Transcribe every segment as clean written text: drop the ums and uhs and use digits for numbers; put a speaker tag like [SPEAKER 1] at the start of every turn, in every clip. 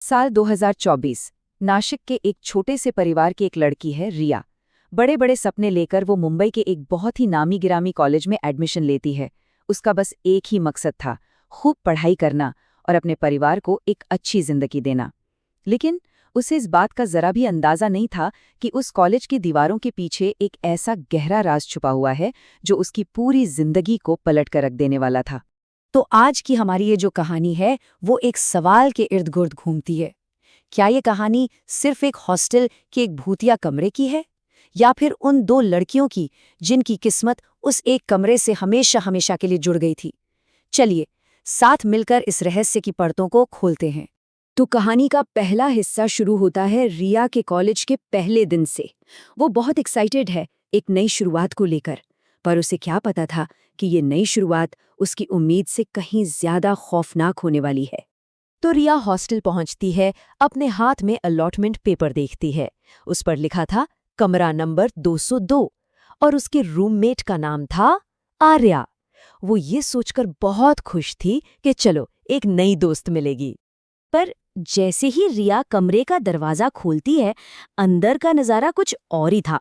[SPEAKER 1] साल 2024। नासिक के एक छोटे से परिवार की एक लड़की है रिया। बड़े बड़े सपने लेकर वो मुंबई के एक बहुत ही नामी गिरामी कॉलेज में एडमिशन लेती है। उसका बस एक ही मकसद था, खूब पढ़ाई करना और अपने परिवार को एक अच्छी जिंदगी देना। लेकिन उसे इस बात का जरा भी अंदाजा नहीं था कि उस कॉलेज की दीवारों के पीछे एक ऐसा गहरा राज छुपा हुआ है जो उसकी पूरी जिंदगी को पलट कर रख देने वाला था।
[SPEAKER 2] तो आज की हमारी ये जो कहानी है वो एक सवाल के इर्द गिर्द घूमती है। क्या ये कहानी सिर्फ एक हॉस्टल के एक भूतिया कमरे की है, या फिर उन दो लड़कियों की जिनकी किस्मत उस एक कमरे से हमेशा हमेशा के लिए जुड़ गई थी? चलिए साथ मिलकर इस रहस्य की परतों को खोलते हैं। तो कहानी का पहला हिस्सा शुरू होता है रिया के कॉलेज के पहले दिन से। वो बहुत एक्साइटेड है एक नई शुरुआत को लेकर, पर उसे क्या पता था कि ये नई शुरुआत उसकी उम्मीद से कहीं ज्यादा खौफनाक होने वाली है। तो रिया हॉस्टल पहुंचती है, अपने हाथ में अलॉटमेंट पेपर देखती है। उस पर लिखा था कमरा नंबर 202 और उसके रूममेट का नाम था आर्या। वो ये सोचकर बहुत खुश थी कि चलो एक नई दोस्त मिलेगी। पर जैसे ही रिया कमरे का दरवाजा खोलती है, अंदर का नजारा कुछ और ही था।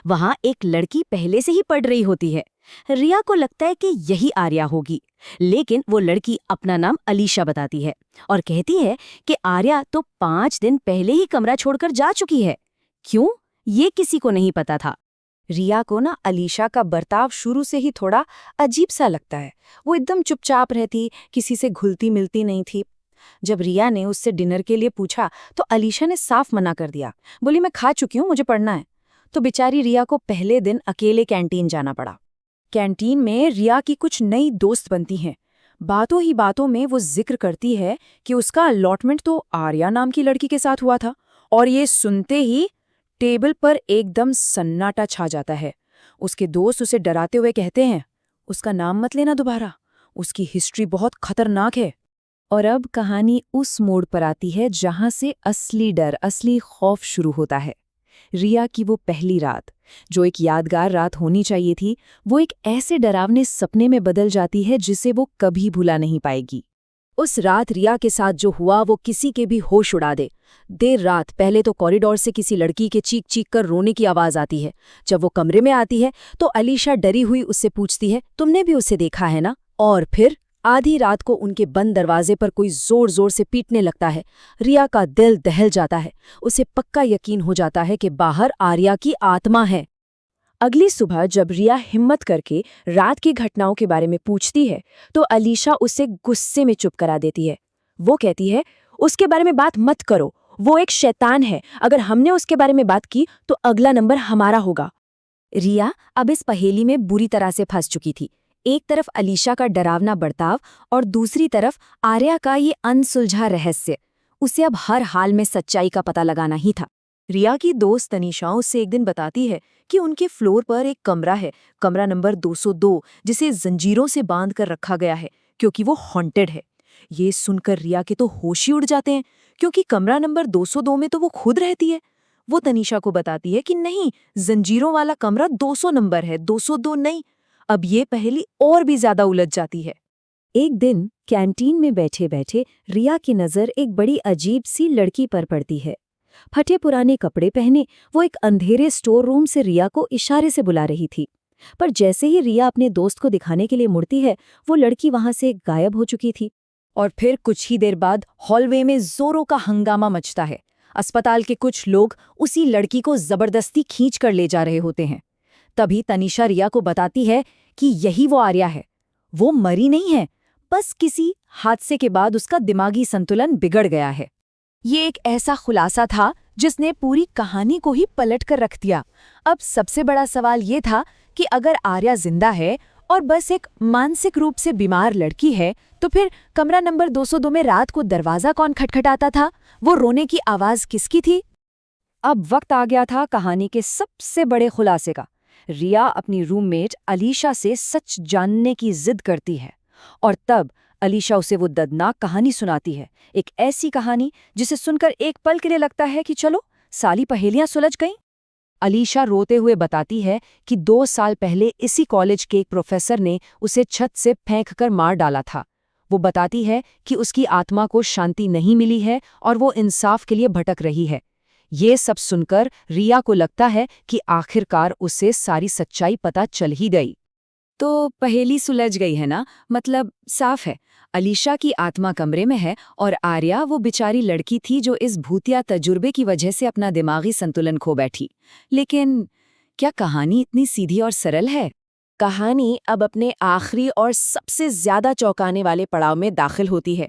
[SPEAKER 2] वहां एक लड़की पहले से ही पढ़ रही होती है। रिया को लगता है कि यही आर्या होगी, लेकिन वो लड़की अपना नाम अलीशा बताती है और कहती है कि आर्या तो 5 दिन पहले ही कमरा छोड़कर जा चुकी है। क्यों, ये किसी को नहीं पता था। रिया को ना अलीशा का बर्ताव शुरू से ही थोड़ा अजीब सा लगता है। वो एकदम चुपचाप रहती, किसी से घुलती मिलती नहीं थी। जब रिया ने उससे डिनर के लिए पूछा तो अलीशा ने साफ मना कर दिया, बोली मैं खा चुकी हूँ, मुझे पढ़ना है। तो बेचारी रिया को पहले दिन अकेले कैंटीन जाना पड़ा। कैंटीन में रिया की कुछ नई दोस्त बनती हैं। बातों ही बातों में वो जिक्र करती है कि उसका अलॉटमेंट तो आर्या नाम की लड़की के साथ हुआ था, और ये सुनते ही टेबल पर एकदम सन्नाटा छा जाता है। उसके दोस्त उसे डराते हुए कहते हैं, उसका नाम मत लेना दोबारा, उसकी हिस्ट्री बहुत खतरनाक है। और अब कहानी उस मोड़ पर आती है जहां से असली डर, असली खौफ शुरू होता है। रिया की वो पहली रात, जो एक यादगार रात होनी चाहिए थी, वो एक ऐसे डरावने सपने में बदल जाती है जिसे वो कभी भुला नहीं पाएगी। उस रात रिया के साथ जो हुआ वो किसी के भी होश उड़ा दे। देर रात पहले तो कॉरिडोर से किसी लड़की के चीख चीख कर रोने की आवाज आती है। जब वो कमरे में आती है तो अलीशा डरी हुई उससे पूछती है, तुमने भी उसे देखा है ना? और फिर आधी रात को उनके बंद दरवाजे पर कोई जोर जोर से पीटने लगता है। रिया का दिल दहल जाता है। उसे पक्का यकीन हो जाता है कि बाहर आर्या की आत्मा है। अगली सुबह जब रिया हिम्मत करके रात की घटनाओं के बारे में पूछती है तो अलीशा उसे गुस्से में चुप करा देती है। वो कहती है, उसके बारे में बात मत करो, वो एक शैतान है, अगर हमने उसके बारे में बात की तो अगला नंबर हमारा होगा। रिया अब इस पहेली में बुरी तरह से फंस चुकी थी। एक तरफ अलीशा का डरावना बर्ताव और दूसरी तरफ आर्या का ये अनसुलझा रहस्य। उसे अब हर हाल में सच्चाई का पता लगाना ही था। रिया की दोस्त तनीषा उससे एक दिन बताती है कि उनके फ्लोर पर एक कमरा है, कमरा नंबर 202, जिसे जंजीरों से बांध कर रखा गया है क्योंकि वो हॉन्टेड है। ये सुनकर रिया के तो होश ही उड़ जाते हैं, क्योंकि कमरा नंबर 202 में तो वो खुद रहती है। वो तनीषा को बताती है कि नहीं, जंजीरों वाला कमरा 200 नंबर है, 202 नहीं। अब ये पहेली और भी ज्यादा उलझ जाती है। एक दिन कैंटीन में बैठे बैठे रिया की नजर एक बड़ी अजीब सी लड़की पर पड़ती है। फटे पुराने कपड़े पहने वो एक अंधेरे स्टोर रूम से रिया को इशारे से बुला रही थी। पर जैसे ही रिया अपने दोस्त को दिखाने के लिए मुड़ती है, वो लड़की वहां से गायब हो चुकी थी। और फिर कुछ ही देर बाद हॉलवे में जोरों का हंगामा मचता है। अस्पताल के कुछ लोग उसी लड़की को जबरदस्ती खींच कर ले जा रहे होते हैं। तभी तनीषा रिया को बताती है कि यही वो आर्या है। वो मरी नहीं है, बस किसी हादसे के बाद उसका दिमागी संतुलन बिगड़ गया है। ये एक ऐसा खुलासा था जिसने पूरी कहानी को ही पलट कर रख दिया। अब सबसे बड़ा सवाल ये था कि अगर आर्या जिंदा है और बस एक मानसिक रूप से बीमार लड़की है, तो फिर कमरा नंबर 202 में रात को दरवाजा कौन खटखटाता था? वो रोने की आवाज किसकी थी? अब वक्त आ गया था कहानी के सबसे बड़े खुलासे का। रिया अपनी रूममेट अलीशा से सच जानने की जिद करती है, और तब अलीशा उसे वो दर्दनाक कहानी सुनाती है। एक ऐसी कहानी जिसे सुनकर एक पल के लिए लगता है कि चलो सारी पहेलियां सुलझ गईं। अलीशा रोते हुए बताती है कि 2 साल पहले इसी कॉलेज के एक प्रोफेसर ने उसे छत से फेंककर मार डाला था। वो बताती है कि उसकी आत्मा को शांति नहीं मिली है और वो इंसाफ के लिए भटक रही है। ये सब सुनकर रिया को लगता है कि आखिरकार उसे सारी सच्चाई पता चल ही गई। तो पहेली सुलझ गई है ना, मतलब साफ है, अलीशा की आत्मा कमरे में है और आर्या वो बेचारी लड़की थी जो इस भूतिया तजुर्बे की वजह से अपना दिमागी संतुलन खो बैठी। लेकिन क्या कहानी इतनी सीधी और सरल है?
[SPEAKER 3] कहानी अब अपने आखिरी और सबसे ज्यादा चौंकाने वाले पड़ाव में दाखिल होती है।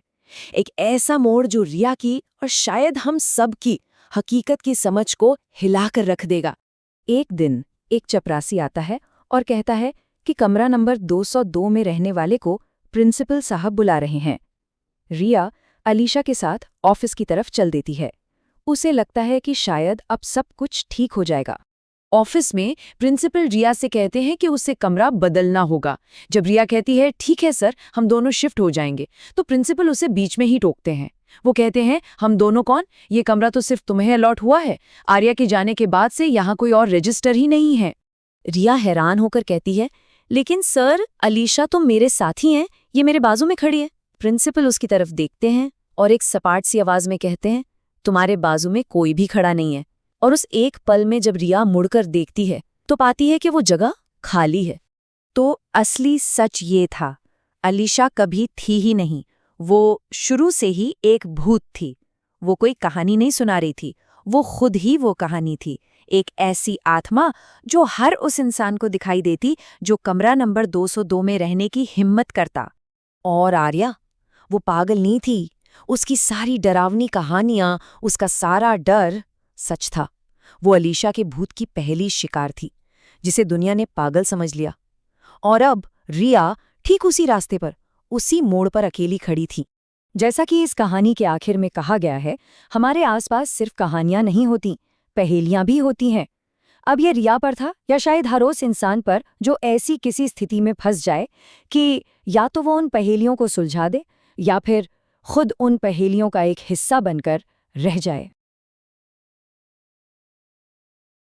[SPEAKER 3] एक ऐसा मोड़ जो रिया की और शायद हम सब की हकीकत की समझ को हिलाकर रख देगा।
[SPEAKER 2] एक दिन एक चपरासी आता है और कहता है कि कमरा नंबर 202 में रहने वाले को प्रिंसिपल साहब बुला रहे हैं। रिया अलीशा के साथ ऑफिस की तरफ चल देती है। उसे लगता है कि शायद अब सब कुछ ठीक हो जाएगा। ऑफिस में प्रिंसिपल रिया से कहते हैं कि उसे कमरा बदलना होगा। जब रिया कहती है ठीक है सर, हम दोनों शिफ्ट हो जाएंगे, तो प्रिंसिपल उसे बीच में ही टोकते हैं। वो कहते हैं हम दोनों कौन, ये कमरा तो सिर्फ तुम्हें अलॉट हुआ है, आर्या के जाने के बाद से यहाँ कोई और रजिस्टर ही नहीं है।
[SPEAKER 3] रिया हैरान होकर कहती है लेकिन सर अलीशा तो मेरे साथ ही हैं, ये मेरे बाजू में खड़ी है। प्रिंसिपल उसकी तरफ देखते हैं और एक सपाट सी आवाज में कहते हैं तुम्हारे बाजू में कोई भी खड़ा नहीं है। और उस एक पल में जब रिया मुड़कर देखती है तो पाती है कि वो जगह खाली है। तो असली सच ये था, अलीशा कभी थी ही नहीं, वो शुरू से ही एक भूत थी। वो कोई कहानी नहीं सुना रही थी, वो खुद ही वो कहानी थी। एक ऐसी आत्मा जो हर उस इंसान को दिखाई देती जो कमरा नंबर 202 में रहने की हिम्मत करता। और आर्या, वो पागल नहीं थी। उसकी सारी डरावनी कहानियां, उसका सारा डर सच था। वो अलीशा के भूत की पहली शिकार थी जिसे दुनिया ने पागल समझ लिया। और अब रिया ठीक उसी रास्ते पर, उसी मोड़ पर अकेली खड़ी थी।
[SPEAKER 2] जैसा कि इस कहानी के आखिर में कहा गया है, हमारे आसपास सिर्फ कहानियां नहीं होती, पहेलियां भी होती हैं। अब ये रिया पर था या शायद हर उस इंसान पर जो ऐसी किसी स्थिति में फंस जाए कि या तो वो उन पहेलियों को सुलझा दे या फिर खुद उन पहेलियों का एक हिस्सा बनकर रह जाए।